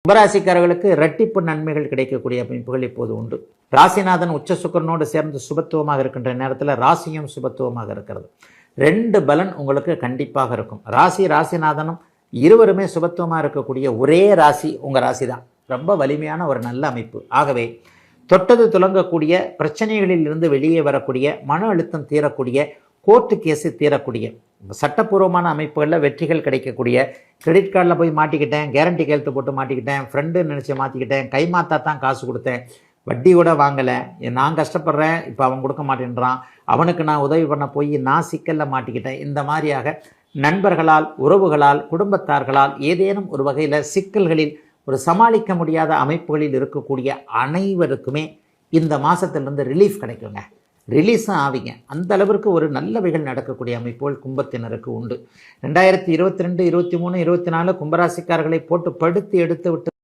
கும்பராசிக்காரர்களுக்கு இரட்டிப்பு நன்மைகள் கிடைக்கக்கூடிய அமைப்புகள் இப்போது உண்டு. ராசிநாதன் உச்ச சுக்கிரனோடு சேர்ந்து சுபத்துவமாக இருக்கின்ற நேரத்தில் ராசியும் சுபத்துவமாக இருக்கிறது. 2 பலன் உங்களுக்கு கண்டிப்பாக இருக்கும். ராசிநாதனும் இருவருமே சுபத்துவமாக இருக்கக்கூடிய ஒரே ராசி உங்கள் ராசி தான். ரொம்ப வலிமையான ஒரு நல்ல அமைப்பு. ஆகவே தொட்டது துலங்கக்கூடிய, பிரச்சனைகளில் இருந்து வெளியே வரக்கூடிய, மன அழுத்தம் தீரக்கூடிய, கோர்ட்டு கேஸு தீரக்கூடிய, சட்டப்பூர்வமான அமைப்புகளில் வெற்றிகள் கிடைக்கக்கூடிய, கிரெடிட் கார்டில் போய் மாட்டிக்கிட்டேன், கேரண்டி கையெழுத்து போட்டு மாட்டிக்கிட்டேன், ஃப்ரெண்டு நினச்சி மாற்றிக்கிட்டேன், கைமாத்தா தான் காசு கொடுத்தேன், வட்டி கூட வாங்கலை, நான் கஷ்டப்படுறேன், இப்போ அவன் கொடுக்க மாட்டேன்றான், அவனுக்கு நான் உதவி பண்ண போய் நான் சிக்கலில் மாட்டிக்கிட்டேன். இந்த மாதிரியாக நண்பர்களால், உறவுகளால், குடும்பத்தார்களால் ஏதேனும் ஒரு வகையில் சிக்கல்களில் ஒரு சமாளிக்க முடியாத அமைப்புகளில் இருக்கக்கூடிய அனைவருக்குமே இந்த மாதத்திலிருந்து ரிலீஃப் கிடைக்குங்க. ரிலீஸும் ஆவிங்க. அந்த அளவிற்கு ஒரு நல்லவைகள் நடக்கக்கூடிய அமைப்புகள் கும்பத்தினருக்கு உண்டு. 2022, 23, 24 கும்பராசிக்காரர்களை போட்டு படுத்து எடுத்து விட்டு